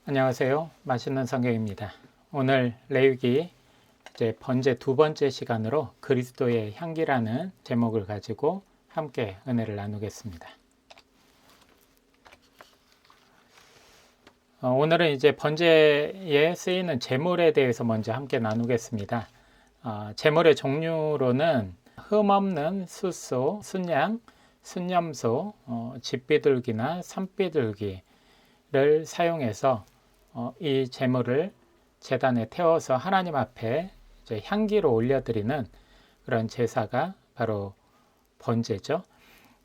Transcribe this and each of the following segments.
안녕하세요. 맛있는 성경입니다. 오늘 레위기 번제 두 번째 시간으로 그리스도의 향기라는 제목을 가지고 함께 은혜를 나누겠습니다. 오늘은 번제에 쓰이는 제물에 대해서 먼저 함께 나누겠습니다. 제물의 종류로는 흠없는 숫소, 순양, 순염소, 집비둘기나 산비둘기를 사용해서 이 제물을 제단에 태워서 하나님 앞에 향기로 올려드리는 그런 제사가 바로 번제죠.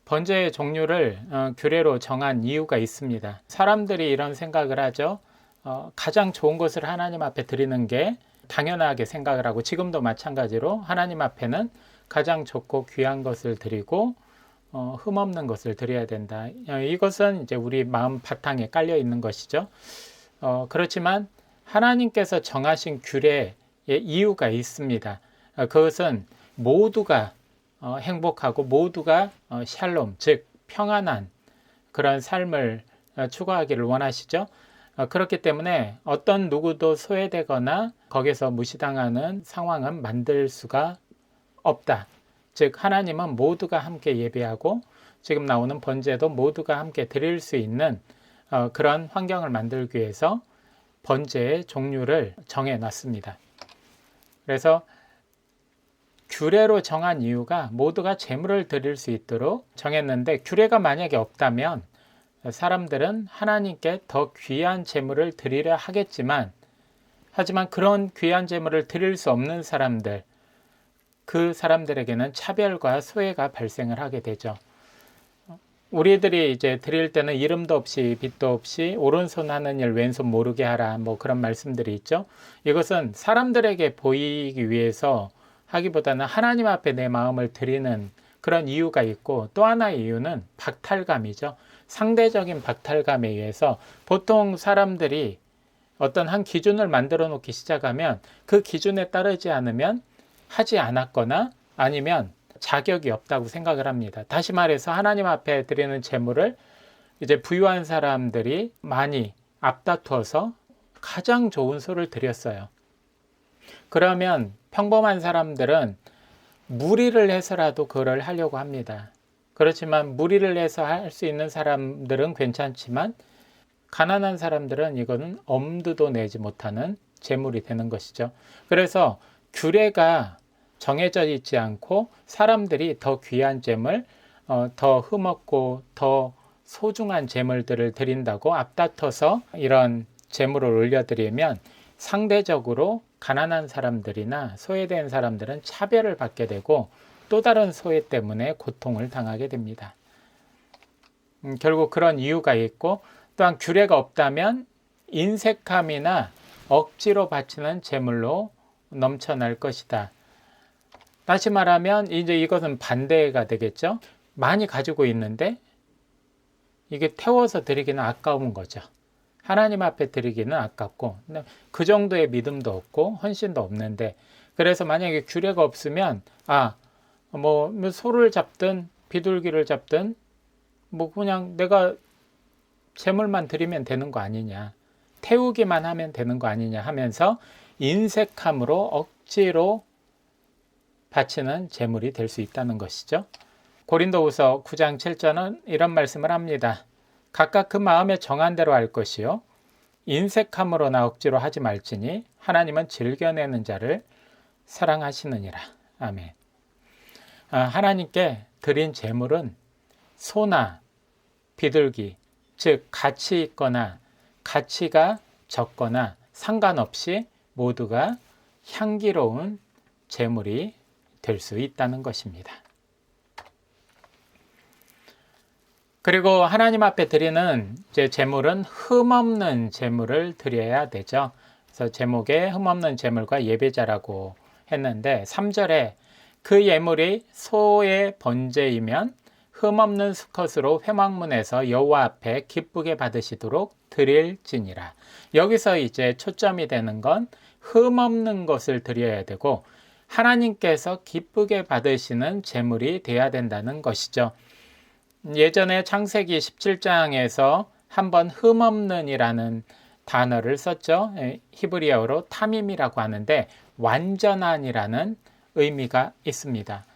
번제의 종류를 규례로 정한 이유가 있습니다. 사람들이 이런 생각을 하죠. 가장 좋은 것을 하나님 앞에 드리는 게 당연하게 생각을 하고, 지금도 마찬가지로 하나님 앞에는 가장 좋고 귀한 것을 드리고 흠없는 것을 드려야 된다. 이것은 우리 마음 바탕에 깔려 있는 것이죠. 그렇지만 하나님께서 정하신 규례에 이유가 있습니다. 그것은 모두가 행복하고 모두가 샬롬, 즉 평안한 그런 삶을 추구하기를 원하시죠. 그렇기 때문에 어떤 누구도 소외되거나 거기서 무시당하는 상황은 만들 수가 없다. 즉 하나님은 모두가 함께 예배하고 지금 나오는 번제도 모두가 함께 드릴 수 있는 그런 환경을 만들기 위해서 번제의 종류를 정해놨습니다. 그래서 규례로 정한 이유가 모두가 제물을 드릴 수 있도록 정했는데, 규례가 만약에 없다면 사람들은 하나님께 더 귀한 제물을 드리려 하겠지만, 하지만 그런 귀한 제물을 드릴 수 없는 사람들, 그 사람들에게는 차별과 소외가 발생을 하게 되죠. 우리들이 드릴 때는 이름도 없이 빛도 없이 오른손 하는 일 왼손 모르게 하라, 그런 말씀들이 있죠. 이것은 사람들에게 보이기 위해서 하기보다는 하나님 앞에 내 마음을 드리는 그런 이유가 있고, 또 하나의 이유는 박탈감이죠. 상대적인 박탈감에 의해서 보통 사람들이 어떤 한 기준을 만들어 놓기 시작하면 그 기준에 따르지 않으면 하지 않았거나 아니면 자격이 없다고 생각을 합니다. 다시 말해서 하나님 앞에 드리는 제물을 부유한 사람들이 많이 앞다투어서 가장 좋은 소를 드렸어요. 그러면 평범한 사람들은 무리를 해서라도 그걸 하려고 합니다. 그렇지만 무리를 해서 할 수 있는 사람들은 괜찮지만 가난한 사람들은 이거는 엄두도 내지 못하는 제물이 되는 것이죠. 그래서 규례가 정해져 있지 않고 사람들이 더 귀한 제물, 더 흠없고 더 소중한 제물들을 드린다고 앞다퉈서 이런 제물을 올려드리면 상대적으로 가난한 사람들이나 소외된 사람들은 차별을 받게 되고 또 다른 소외 때문에 고통을 당하게 됩니다. 결국 그런 이유가 있고, 또한 규례가 없다면 인색함이나 억지로 바치는 제물로 넘쳐날 것이다. 다시 말하면 이것은 반대가 되겠죠. 많이 가지고 있는데 이게 태워서 드리기는 아까운 거죠. 하나님 앞에 드리기는 아깝고 그 정도의 믿음도 없고 헌신도 없는데, 그래서 만약에 규례가 없으면 소를 잡든 비둘기를 잡든 그냥 내가 제물만 드리면 되는 거 아니냐, 태우기만 하면 되는 거 아니냐 하면서 인색함으로 억지로 바치는 제물이 될 수 있다는 것이죠. 고린도후서 9장 7절은 이런 말씀을 합니다. 각각 그 마음에 정한 대로 할 것이요 인색함으로나 억지로 하지 말지니 하나님은 즐겨내는 자를 사랑하시느니라. 아멘. 하나님께 드린 제물은 소나 비둘기, 즉 가치 있거나 가치가 적거나 상관없이 모두가 향기로운 제물이 될 수 있다는 것입니다. 그리고 하나님 앞에 드리는 제물은 흠없는 제물을 드려야 되죠. 그래서 제목에 흠없는 제물과 예배자라고 했는데 3절에 그 예물이 소의 번제이면 흠없는 수컷으로 회막문에서 여호와 앞에 기쁘게 받으시도록 드릴지니라. 여기서 초점이 되는 건 흠없는 것을 드려야 되고 하나님께서 기쁘게 받으시는 제물이 돼야 된다는 것이죠. 예전에 창세기 17장에서 한번 흠없는이라는 단어를 썼죠. 히브리어로 타밈이라고 하는데 완전한이라는 의미가 있습니다.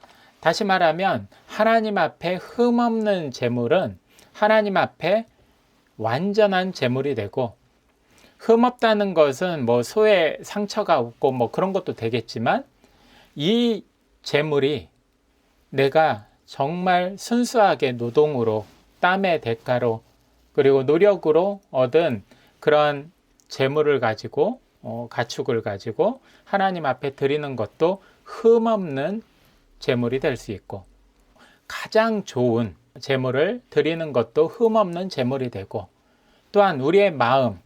다시 말하면 하나님 앞에 흠없는 제물은 하나님 앞에 완전한 제물이 되고, 흠없다는 것은 뭐 소에 상처가 없고 뭐 그런 것도 되겠지만, 이 제물이 내가 정말 순수하게 노동으로, 땀의 대가로, 그리고 노력으로 얻은 그런 제물을 가지고, 가축을 가지고 하나님 앞에 드리는 것도 흠없는 제물이 될 수 있고, 가장 좋은 제물을 드리는 것도 흠없는 제물이 되고, 또한 우리의 마음,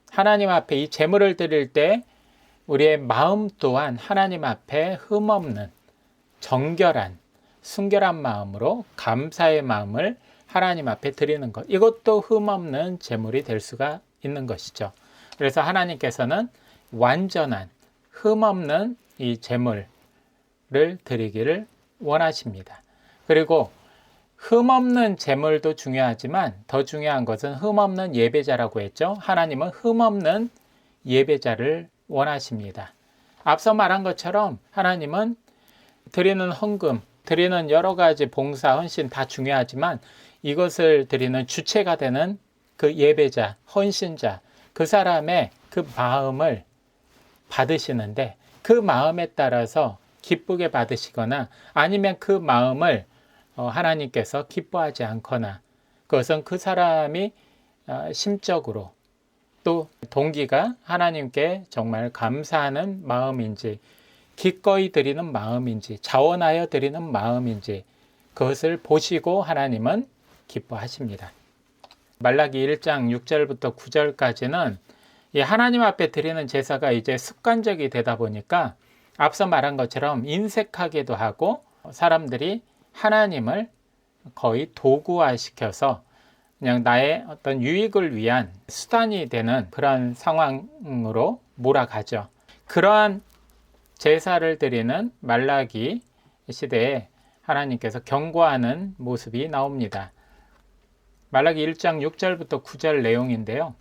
하나님 앞에 이 제물을 드릴 때 우리의 마음 또한 하나님 앞에 흠없는 정결한 순결한 마음으로 감사의 마음을 하나님 앞에 드리는 것, 이것도 흠없는 제물이 될 수가 있는 것이죠. 그래서 하나님께서는 완전한 흠없는 이 제물을 드리기를 원하십니다. 그리고 흠없는 제물도 중요하지만 더 중요한 것은 흠없는 예배자라고 했죠. 하나님은 흠없는 예배자를 원하십니다. 앞서 말한 것처럼 하나님은 드리는 헌금, 드리는 여러 가지 봉사, 헌신 다 중요하지만 이것을 드리는 주체가 되는 그 예배자, 헌신자, 그 사람의 그 마음을 받으시는데, 그 마음에 따라서 기쁘게 받으시거나 아니면 그 마음을 하나님께서 기뻐하지 않거나, 그것은 그 사람이 심적으로 또 동기가 하나님께 정말 감사하는 마음인지, 기꺼이 드리는 마음인지, 자원하여 드리는 마음인지, 그것을 보시고 하나님은 기뻐하십니다. 말라기 1장 6절부터 9절까지는 이 하나님 앞에 드리는 제사가 이제 습관적이 되다 보니까 앞서 말한 것처럼 인색하기도 하고, 사람들이 하나님을 거의 도구화시켜서 그냥 나의 어떤 유익을 위한 수단이 되는 그런 상황으로 몰아가죠. 그러한 제사를 드리는 말라기 시대에 하나님께서 경고하는 모습이 나옵니다. 말라기 1장 6절부터 9절 내용인데요.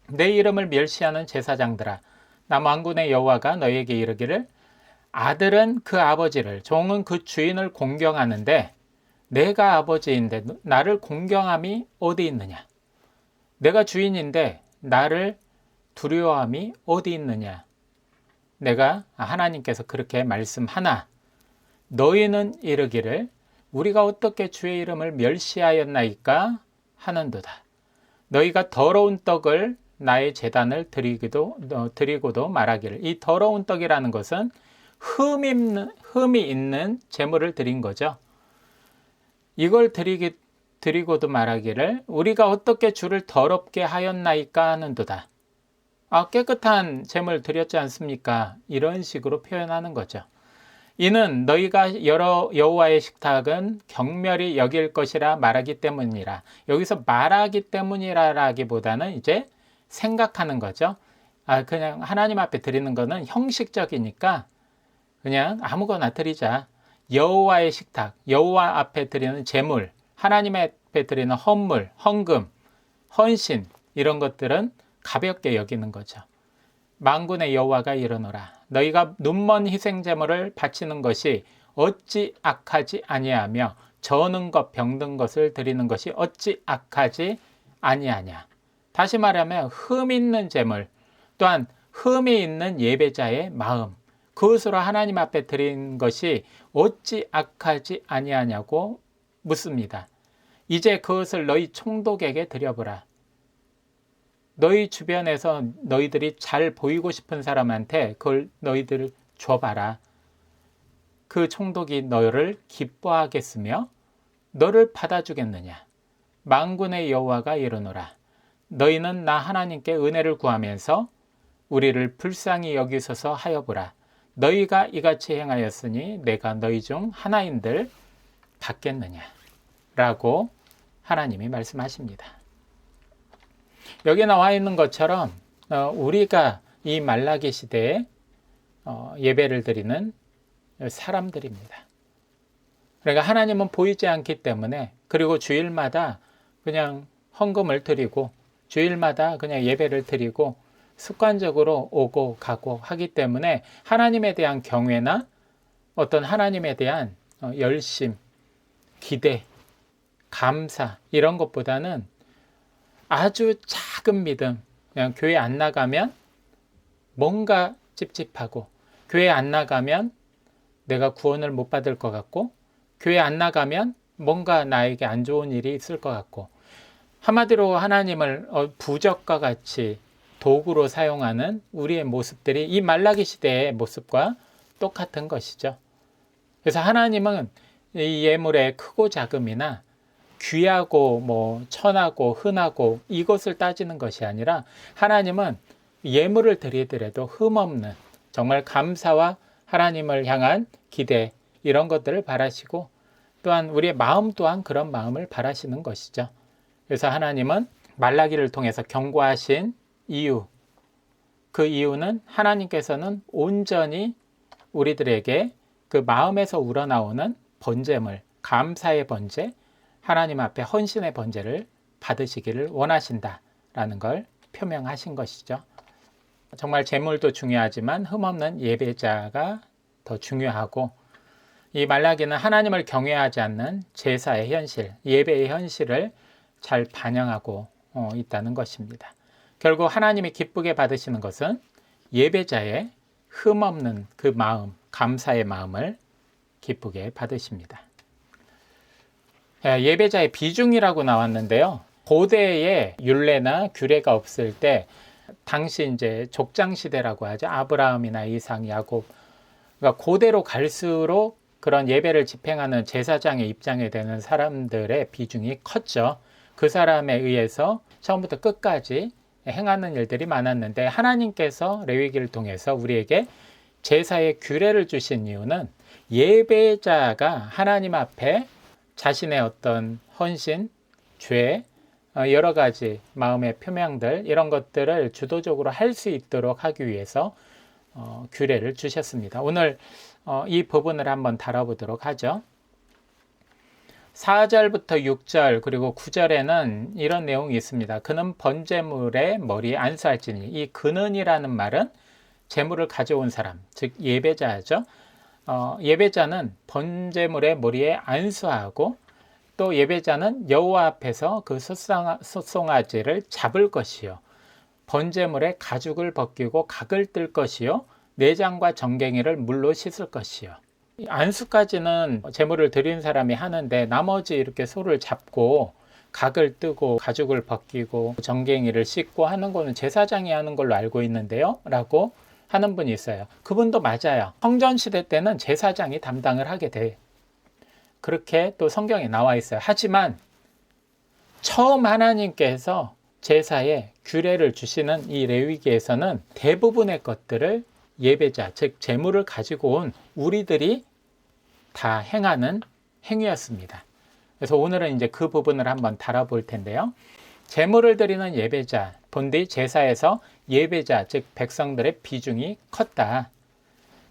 내 이름을 멸시하는 제사장들아, 나 만군의 여호와가 너에게 이르기를, 아들은 그 아버지를, 종은 그 주인을 공경하는데 내가 아버지인데 나를 공경함이 어디 있느냐? 내가 주인인데 나를 두려워함이 어디 있느냐? 내가 하나님께서 그렇게 말씀하나 너희는 이르기를, 우리가 어떻게 주의 이름을 멸시하였나이까 하는도다. 너희가 더러운 떡을 나의 제단을 드리고도 말하기를. 이 더러운 떡이라는 것은 흠이 있는 제물을 드린 거죠. 이걸 드리고도 말하기를, 우리가 어떻게 주를 더럽게 하였나이까 하는도다. 깨끗한 제물 드렸지 않습니까? 이런 식으로 표현하는 거죠. 이는 너희가 여호와의 식탁은 경멸히 여길 것이라 말하기 때문이라. 여기서 말하기 때문이라라기보다는 이제 생각하는 거죠. 그냥 하나님 앞에 드리는 거는 형식적이니까 그냥 아무거나 드리자. 여호와의 식탁, 여호와 앞에 드리는 제물, 하나님 앞에 드리는 헌물, 헌금, 헌신, 이런 것들은 가볍게 여기는 거죠. 만군의 여호와가 이르노라, 너희가 눈먼 희생 제물을 바치는 것이 어찌 악하지 아니하며 저는 것 병든 것을 드리는 것이 어찌 악하지 아니하냐. 다시 말하면 흠 있는 제물, 또한 흠이 있는 예배자의 마음, 그것으로 하나님 앞에 드린 것이 어찌 악하지 아니하냐고 묻습니다. 이제 그것을 너희 총독에게 드려보라. 너희 주변에서 너희들이 잘 보이고 싶은 사람한테 그걸 너희들 줘봐라. 그 총독이 너를 기뻐하겠으며 너를 받아주겠느냐. 만군의 여호와가 이르노라, 너희는 나 하나님께 은혜를 구하면서 우리를 불쌍히 여기소서 하여보라. 너희가 이같이 행하였으니 내가 너희 중 하나인들 받겠느냐 라고 하나님이 말씀하십니다. 여기 나와 있는 것처럼 우리가 이 말라기 시대에 예배를 드리는 사람들입니다. 그러니까 하나님은 보이지 않기 때문에, 그리고 주일마다 그냥 헌금을 드리고 주일마다 그냥 예배를 드리고 습관적으로 오고 가고 하기 때문에 하나님에 대한 경외나 어떤 하나님에 대한 열심, 기대, 감사 이런 것보다는 아주 작은 믿음, 그냥 교회 안 나가면 뭔가 찝찝하고, 교회 안 나가면 내가 구원을 못 받을 것 같고, 교회 안 나가면 뭔가 나에게 안 좋은 일이 있을 것 같고, 한마디로 하나님을 부적과 같이 도구로 사용하는 우리의 모습들이 이 말라기 시대의 모습과 똑같은 것이죠. 그래서 하나님은 이 예물의 크고 작음이나 귀하고 천하고 흔하고 이것을 따지는 것이 아니라 하나님은 예물을 드리더라도 흠없는 정말 감사와 하나님을 향한 기대 이런 것들을 바라시고 또한 우리의 마음 또한 그런 마음을 바라시는 것이죠. 그래서 하나님은 말라기를 통해서 경고하신 이유, 그 이유는 하나님께서는 온전히 우리들에게 그 마음에서 우러나오는 번제물, 감사의 번제, 하나님 앞에 헌신의 번제를 받으시기를 원하신다라는 걸 표명하신 것이죠. 정말 제물도 중요하지만 흠없는 예배자가 더 중요하고, 이 말라기는 하나님을 경외하지 않는 제사의 현실, 예배의 현실을 잘 반영하고 있다는 것입니다. 결국 하나님이 기쁘게 받으시는 것은 예배자의 흠없는 그 마음, 감사의 마음을 기쁘게 받으십니다. 예배자의 비중이라고 나왔는데요. 고대에 율례나 규례가 없을 때 당시 이제 족장 시대라고 하죠. 아브라함이나 이삭, 야곱. 그러니까 고대로 갈수록 그런 예배를 집행하는 제사장의 입장에 되는 사람들의 비중이 컸죠. 그 사람에 의해서 처음부터 끝까지 행하는 일들이 많았는데 하나님께서 레위기를 통해서 우리에게 제사의 규례를 주신 이유는 예배자가 하나님 앞에 자신의 어떤 헌신, 죄, 여러 가지 마음의 표명들 이런 것들을 주도적으로 할 수 있도록 하기 위해서 규례를 주셨습니다. 오늘 이 부분을 한번 다뤄보도록 하죠. 4절부터 6절 그리고 9절에는 이런 내용이 있습니다. 그는 번제물의 머리에 안수할지니, 이 그는이라는 말은 제물을 가져온 사람, 즉 예배자죠. 예배자는 번제물의 머리에 안수하고 또 예배자는 여호와 앞에서 그 숫송아지를 잡을 것이요, 번제물의 가죽을 벗기고 각을 뜰 것이요, 내장과 정갱이를 물로 씻을 것이요. 안수까지는 제물을 드린 사람이 하는데 나머지 이렇게 소를 잡고 각을 뜨고 가죽을 벗기고 정갱이를 씻고 하는 거는 제사장이 하는 걸로 알고 있는데요 라고 하는 분이 있어요. 그분도 맞아요. 성전시대 때는 제사장이 담당을 하게 돼. 그렇게 또 성경에 나와 있어요. 하지만 처음 하나님께서 제사에 규례를 주시는 이 레위기에서는 대부분의 것들을 예배자, 즉 제물을 가지고 온 우리들이 다 행하는 행위였습니다. 그래서 오늘은 이제 그 부분을 한번 다뤄볼 텐데요. 제물을 드리는 예배자, 본디 제사에서 예배자, 즉 백성들의 비중이 컸다.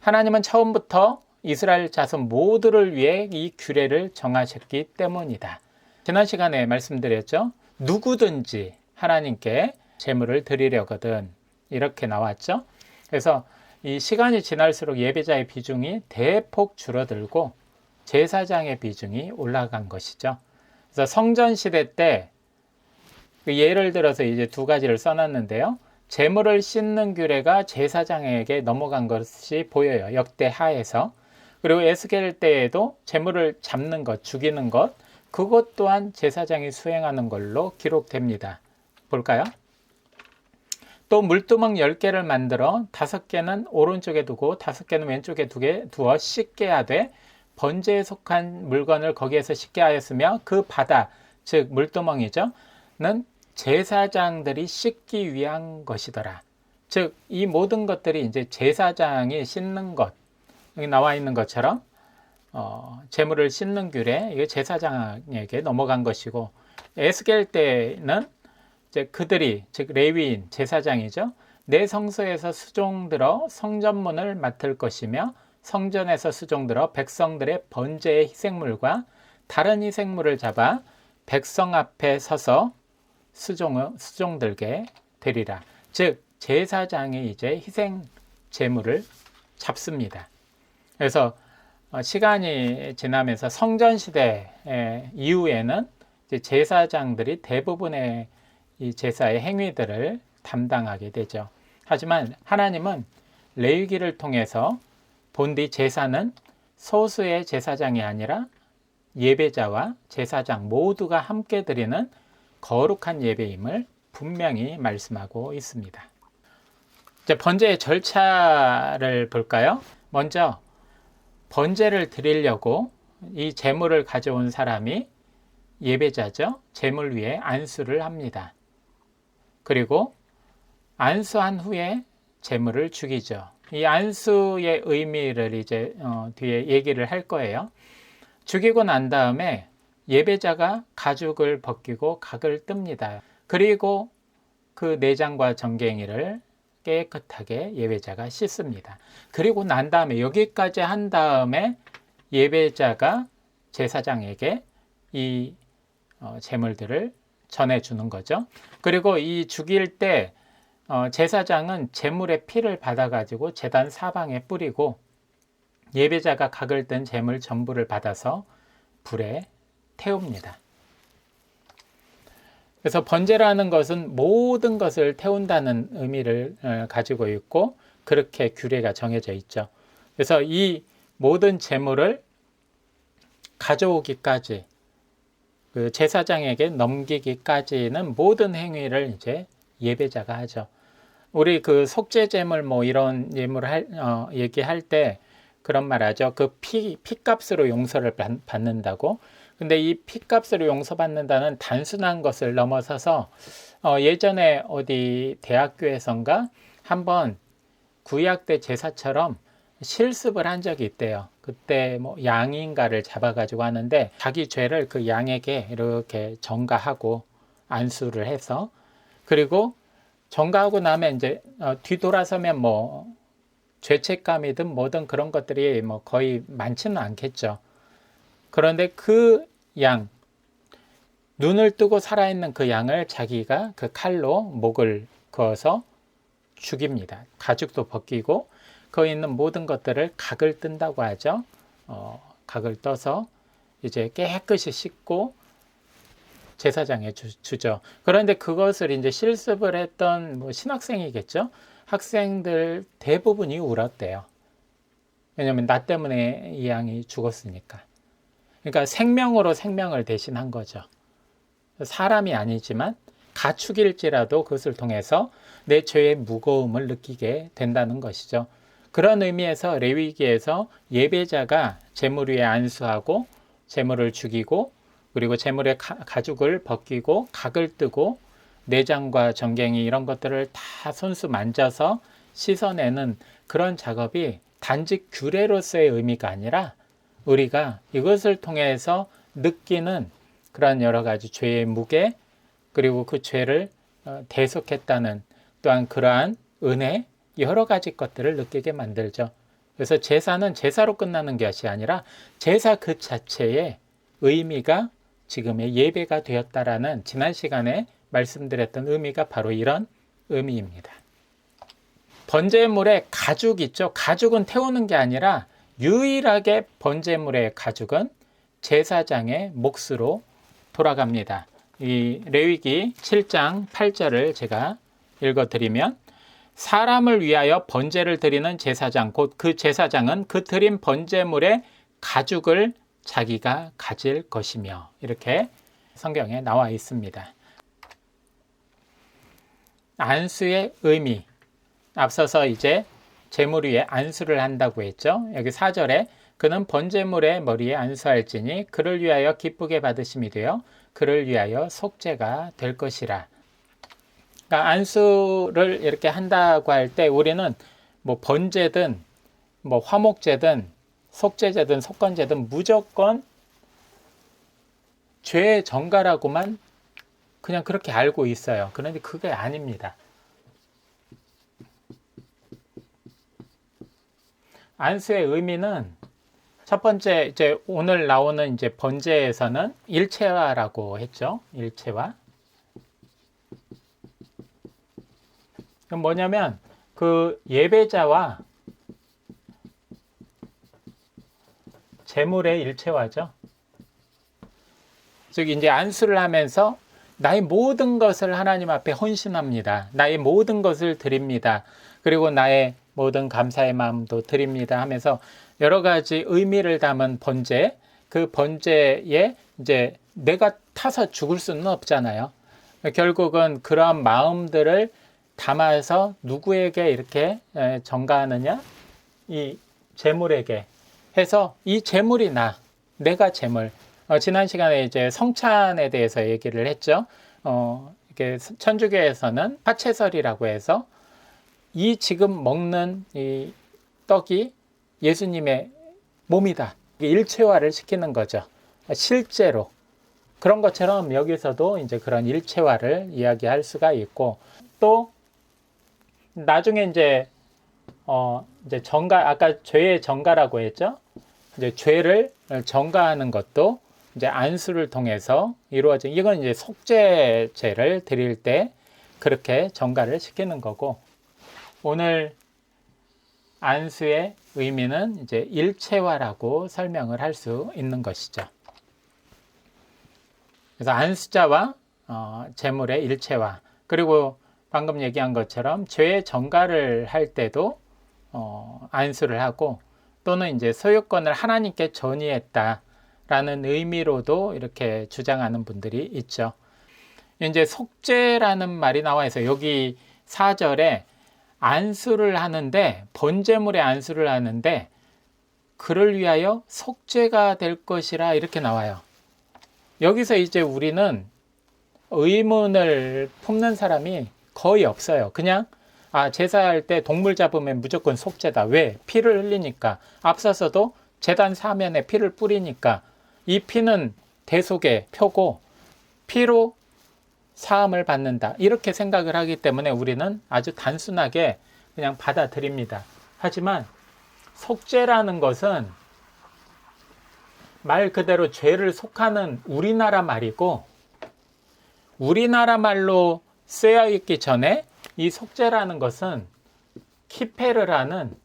하나님은 처음부터 이스라엘 자손 모두를 위해 이 규례를 정하셨기 때문이다. 지난 시간에 말씀드렸죠. 누구든지 하나님께 제물을 드리려거든 이렇게 나왔죠. 그래서 이 시간이 지날수록 예배자의 비중이 대폭 줄어들고 제사장의 비중이 올라간 것이죠. 그래서 성전 시대 때 예를 들어서 이제 두 가지를 써놨는데요. 제물을 씻는 규례가 제사장에게 넘어간 것이 보여요. 역대하에서. 그리고 에스겔 때에도 제물을 잡는 것, 죽이는 것, 그것 또한 제사장이 수행하는 걸로 기록됩니다. 볼까요? 또 물두멍 10개를 만들어 5개는 오른쪽에 두고 5개는 왼쪽에 두어 씻게 하되 번제에 속한 물건을 거기에서 씻게 하였으며 그 바다, 즉 물두멍이죠, 는 제사장들이 씻기 위한 것이더라. 즉 이 모든 것들이 이제 제사장이 씻는 것, 여기 나와 있는 것처럼 제물을 씻는 규례, 이게 제사장에게 넘어간 것이고, 에스겔 때는 이제 그들이, 즉 레위인 제사장이죠, 내 성소에서 수종들어 성전문을 맡을 것이며 성전에서 수종들어 백성들의 번제의 희생물과 다른 희생물을 잡아 백성 앞에 서서 수종들게 되리라. 즉 제사장이 이제 희생 제물을 잡습니다. 그래서 시간이 지나면서 성전 시대 이후에는 이제 제사장들이 대부분의 이 제사의 행위들을 담당하게 되죠. 하지만 하나님은 레위기를 통해서 본디 제사는 소수의 제사장이 아니라 예배자와 제사장 모두가 함께 드리는 거룩한 예배임을 분명히 말씀하고 있습니다. 이제 번제의 절차를 볼까요? 먼저 번제를 드리려고 이 제물을 가져온 사람이 예배자죠. 제물 위에 안수를 합니다. 그리고 안수한 후에 제물을 죽이죠. 이 안수의 의미를 이제 뒤에 얘기를 할 거예요. 죽이고 난 다음에 예배자가 가죽을 벗기고 각을 뜹니다. 그리고 그 내장과 정갱이를 깨끗하게 예배자가 씻습니다. 그리고 난 다음에 여기까지 한 다음에 예배자가 제사장에게 이 제물들을 전해주는 거죠. 그리고 이 죽일 때 제사장은 제물의 피를 받아가지고 제단 사방에 뿌리고 예배자가 각을 뜬 제물 전부를 받아서 불에 태웁니다. 그래서 번제라는 것은 모든 것을 태운다는 의미를 가지고 있고 그렇게 규례가 정해져 있죠. 그래서 이 모든 제물을 가져오기까지 그 제사장에게 넘기기까지는 모든 행위를 이제 예배자가 하죠. 우리 그 속죄제물 뭐 이런 예물을 얘기할 때 그런 말 하죠. 그 피값으로 용서를 받는다고. 근데 이 피값으로 용서받는다는 단순한 것을 넘어서서 예전에 어디 대학교에선가 한번 구약 때 제사처럼 실습을 한 적이 있대요. 그때 뭐 양인가를 잡아가지고 하는데 자기 죄를 그 양에게 이렇게 전가하고 안수를 해서 그리고 전가하고 나면 이제 뒤돌아서면 뭐 죄책감이든 뭐든 그런 것들이 뭐 거의 많지는 않겠죠. 그런데 그 양, 눈을 뜨고 살아있는 그 양을 자기가 그 칼로 목을 그어서 죽입니다. 가죽도 벗기고 거기 있는 모든 것들을 각을 뜬다고 하죠. 각을 떠서 이제 깨끗이 씻고 제사장에 주죠. 그런데 그것을 이제 실습을 했던 뭐 신학생이겠죠. 학생들 대부분이 울었대요. 왜냐하면 나 때문에 이 양이 죽었으니까. 그러니까 생명으로 생명을 대신한 거죠. 사람이 아니지만 가축일지라도 그것을 통해서 내 죄의 무거움을 느끼게 된다는 것이죠. 그런 의미에서 레위기에서 예배자가 제물 위에 안수하고 제물을 죽이고 그리고 제물의 가죽을 벗기고 각을 뜨고 내장과 정갱이 이런 것들을 다 손수 만져서 씻어내는 그런 작업이 단지 규례로서의 의미가 아니라 우리가 이것을 통해서 느끼는 그런 여러 가지 죄의 무게 그리고 그 죄를 대속했다는 또한 그러한 은혜 여러 가지 것들을 느끼게 만들죠. 그래서 제사는 제사로 끝나는 것이 아니라 제사 그 자체의 의미가 지금의 예배가 되었다라는 지난 시간에 말씀드렸던 의미가 바로 이런 의미입니다. 번제물의 가죽 있죠. 가죽은 태우는 게 아니라 유일하게 번제물의 가죽은 제사장의 몫으로 돌아갑니다. 이 레위기 7장 8절을 제가 읽어드리면 사람을 위하여 번제를 드리는 제사장 곧 그 제사장은 그 드린 번제물의 가죽을 자기가 가질 것이며 이렇게 성경에 나와 있습니다. 안수의 의미 앞서서 이제 제물 위에 안수를 한다고 했죠. 여기 4절에 그는 번제물의 머리에 안수할지니 그를 위하여 기쁘게 받으심이 되어 그를 위하여 속죄가 될 것이라. 그러니까 안수를 이렇게 한다고 할 때 우리는 뭐 번제든 뭐 화목제든 속죄제든 속건제든 무조건 죄의 전가라고만 그냥 그렇게 알고 있어요. 그런데 그게 아닙니다. 안수의 의미는 첫 번째 이제 오늘 나오는 이제 번제에서는 일체화라고 했죠. 일체화. 그럼 뭐냐면 그 예배자와 제물의 일체화죠. 즉 이제 안수를 하면서 나의 모든 것을 하나님 앞에 헌신합니다. 나의 모든 것을 드립니다. 그리고 나의 모든 감사의 마음도 드립니다 하면서 여러 가지 의미를 담은 번제, 그 번제에 이제 내가 타서 죽을 수는 없잖아요. 결국은 그러한 마음들을 담아서 누구에게 이렇게 전가하느냐? 이 제물에게 해서 이 제물이 내가 제물. 지난 시간에 이제 성찬에 대해서 얘기를 했죠. 이렇게 천주교에서는 화채설이라고 해서 이 지금 먹는 이 떡이 예수님의 몸이다. 일체화를 시키는 거죠. 실제로. 그런 것처럼 여기서도 이제 그런 일체화를 이야기할 수가 있고, 또 나중에 이제 정가, 아까 죄의 정가라고 했죠. 이제 죄를 정가하는 것도 이제 안수를 통해서 이루어진, 이건 이제 속죄제를 드릴 때 그렇게 정가를 시키는 거고, 오늘 안수의 의미는 이제 일체화라고 설명을 할 수 있는 것이죠. 그래서 안수자와 제물의 일체화, 그리고 방금 얘기한 것처럼 죄의 정가를 할 때도 안수를 하고, 또는 이제 소유권을 하나님께 전이했다라는 의미로도 이렇게 주장하는 분들이 있죠. 이제 속죄라는 말이 나와 있어요. 여기 4절에 안수를 하는데, 번제물의 안수를 하는데 그를 위하여 속죄가 될 것이라 이렇게 나와요. 여기서 이제 우리는 의문을 품는 사람이 거의 없어요. 그냥 제사할 때 동물 잡으면 무조건 속죄다. 왜? 피를 흘리니까. 앞서서도 제단 사면에 피를 뿌리니까 이 피는 대속의 표고 피로 사함을 받는다. 이렇게 생각을 하기 때문에 우리는 아주 단순하게 그냥 받아들입니다. 하지만 속죄라는 것은 말 그대로 죄를 속하는 우리나라 말이고, 우리나라 말로 쓰여 있기 전에 이 속죄라는 것은 키페르라는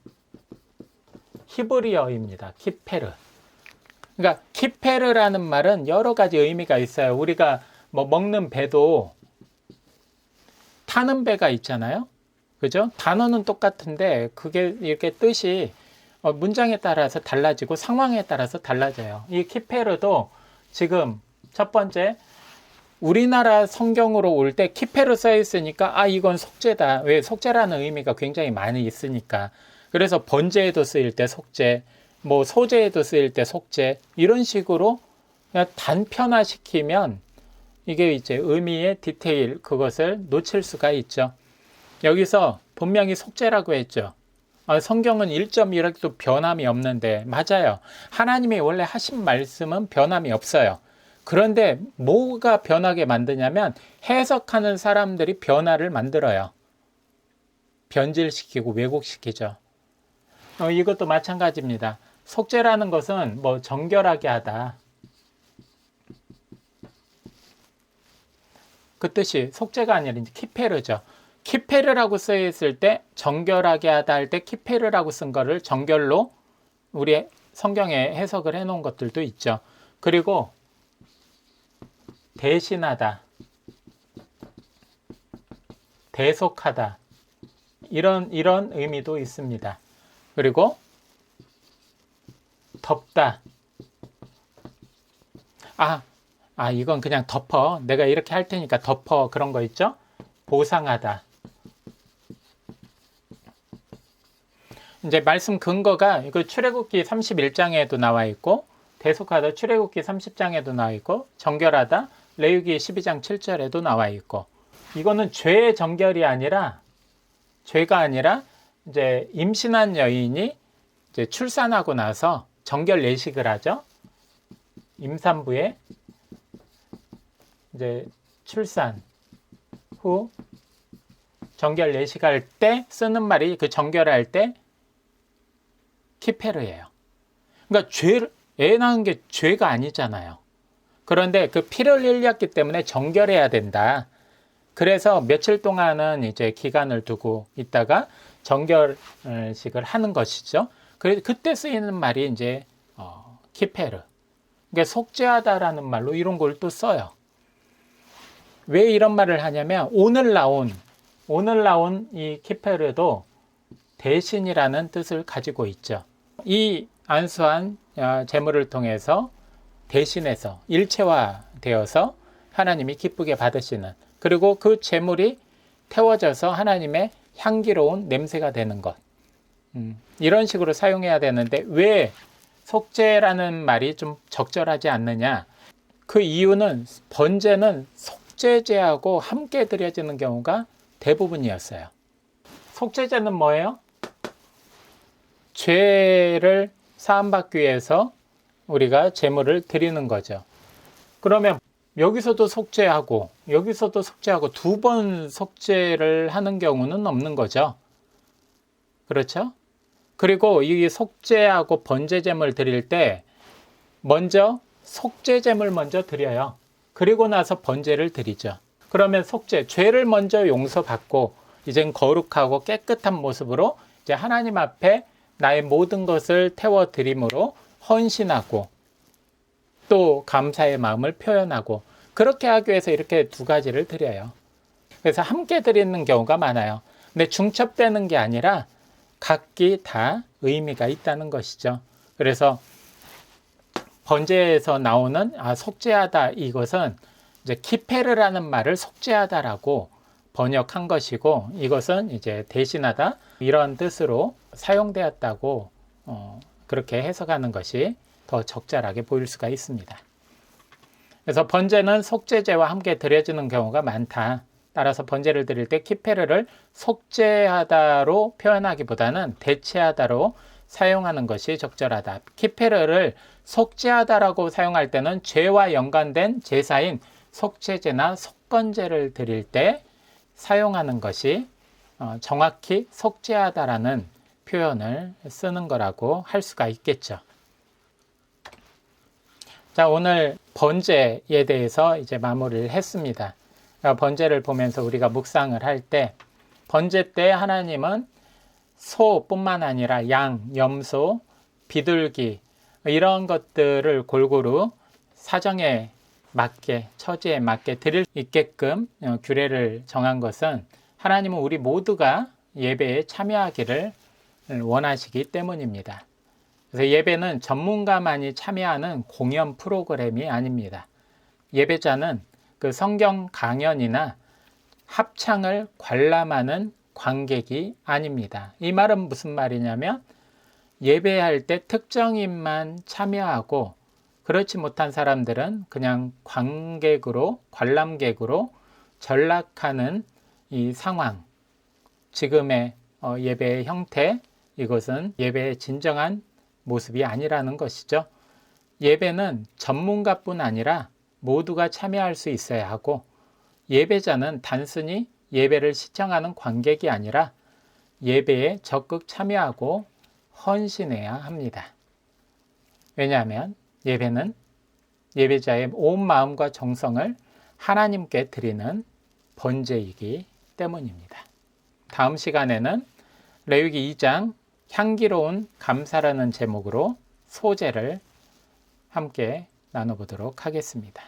히브리어입니다. 키페르. 그러니까 키페르라는 말은 여러 가지 의미가 있어요. 우리가 뭐 먹는 배도 타는 배가 있잖아요. 그죠? 단어는 똑같은데 그게 이렇게 뜻이 문장에 따라서 달라지고 상황에 따라서 달라져요. 이 키페르도 지금 첫 번째 우리나라 성경으로 올 때 키페르 써 있으니까 이건 속죄다. 왜? 속죄라는 의미가 굉장히 많이 있으니까. 그래서 번제에도 쓰일 때 속죄, 뭐 소제에도 쓰일 때 속죄, 이런 식으로 그냥 단편화시키면 이게 이제 의미의 디테일, 그것을 놓칠 수가 있죠. 여기서 분명히 속죄라고 했죠. 성경은 1.1획도 변함이 없는데, 맞아요. 하나님이 원래 하신 말씀은 변함이 없어요. 그런데 뭐가 변하게 만드냐면 해석하는 사람들이 변화를 만들어요. 변질시키고 왜곡시키죠. 이것도 마찬가지입니다. 속죄라는 것은 뭐 정결하게 하다, 그 뜻이 속죄가 아니라 이제 키페르죠. 키페르라고 쓰여있을 때 정결하게 하다 할 때 키페르라고 쓴 거를 정결로 우리 성경에 해석을 해놓은 것들도 있죠. 그리고 대신하다, 대속하다, 이런 의미도 있습니다. 그리고 덮다. 이건 그냥 덮어. 내가 이렇게 할 테니까 덮어. 그런 거 있죠? 보상하다. 이제 말씀 근거가 이거 출애굽기 31장에도 나와 있고, 대속하다 출애굽기 30장에도 나와 있고, 정결하다 레위기 12장 7절에도 나와 있고, 이거는 죄의 정결이 아니라, 죄가 아니라 이제 임신한 여인이 이제 출산하고 나서 정결 예식을 하죠. 임산부에 이제 출산 후 정결 예식할 때 쓰는 말이 그 정결할 때 키페르예요. 그러니까 애 낳은 게 죄가 아니잖아요. 그런데 그 피를 흘렸기 때문에 정결해야 된다. 그래서 며칠 동안은 이제 기간을 두고 있다가 정결식을 하는 것이죠. 그때 쓰이는 말이 이제 키페르. 그러니까 속죄하다라는 말로 이런 걸 또 써요. 왜 이런 말을 하냐면 오늘 나온 이 키페르도 대신이라는 뜻을 가지고 있죠. 이 안수한 제물을 통해서 대신해서 일체화되어서 하나님이 기쁘게 받으시는, 그리고 그 제물이 태워져서 하나님의 향기로운 냄새가 되는 것, 이런 식으로 사용해야 되는데 왜 속죄라는 말이 좀 적절하지 않느냐. 그 이유는 번제는 속죄제하고 함께 드려지는 경우가 대부분이었어요. 속죄제는 뭐예요? 죄를 사함받기 위해서 우리가 제물을 드리는 거죠. 그러면 여기서도 속죄하고 여기서도 속죄하고 두 번 속죄를 하는 경우는 없는 거죠. 그렇죠? 그리고 이 속죄하고 번제제물 드릴 때 먼저 속죄제물 먼저 드려요. 그리고 나서 번제를 드리죠. 그러면 속죄, 죄를 먼저 용서받고 이젠 거룩하고 깨끗한 모습으로 이제 하나님 앞에 나의 모든 것을 태워 드림으로 헌신하고 또 감사의 마음을 표현하고, 그렇게 하기 위해서 이렇게 두 가지를 드려요. 그래서 함께 드리는 경우가 많아요. 근데 중첩되는 게 아니라 각기 다 의미가 있다는 것이죠. 그래서 번제에서 나오는 속죄하다, 이것은 이제 키페르라는 말을 속죄하다라고 번역한 것이고, 이것은 이제 대신하다 이런 뜻으로 사용되었다고 그렇게 해석하는 것이 더 적절하게 보일 수가 있습니다. 그래서 번제는 속죄제와 함께 드려지는 경우가 많다. 따라서 번제를 드릴 때 키페르를 속죄하다로 표현하기보다는 대체하다로 사용하는 것이 적절하다. 키페르를 속죄하다라고 사용할 때는 죄와 연관된 제사인 속죄제나 속건제를 드릴 때 사용하는 것이 정확히 속죄하다라는 표현을 쓰는 거라고 할 수가 있겠죠. 자, 오늘 번제에 대해서 이제 마무리를 했습니다. 번제를 보면서 우리가 묵상을 할 때, 번제 때 하나님은 소뿐만 아니라 양, 염소, 비둘기 이런 것들을 골고루 사정에 맞게, 처지에 맞게 드릴 수 있게끔 규례를 정한 것은 하나님은 우리 모두가 예배에 참여하기를 원하시기 때문입니다. 그래서 예배는 전문가만이 참여하는 공연 프로그램이 아닙니다. 예배자는 그 성경 강연이나 합창을 관람하는 관객이 아닙니다. 이 말은 무슨 말이냐면 예배할 때 특정인만 참여하고 그렇지 못한 사람들은 그냥 관객으로, 관람객으로 전락하는 이 상황, 지금의 예배의 형태, 이것은 예배의 진정한 모습이 아니라는 것이죠. 예배는 전문가뿐 아니라 모두가 참여할 수 있어야 하고, 예배자는 단순히 예배를 시청하는 관객이 아니라 예배에 적극 참여하고 헌신해야 합니다. 왜냐하면 예배는 예배자의 온 마음과 정성을 하나님께 드리는 번제이기 때문입니다. 다음 시간에는 레위기 2장 향기로운 감사라는 제목으로 소제를 함께 나눠보도록 하겠습니다.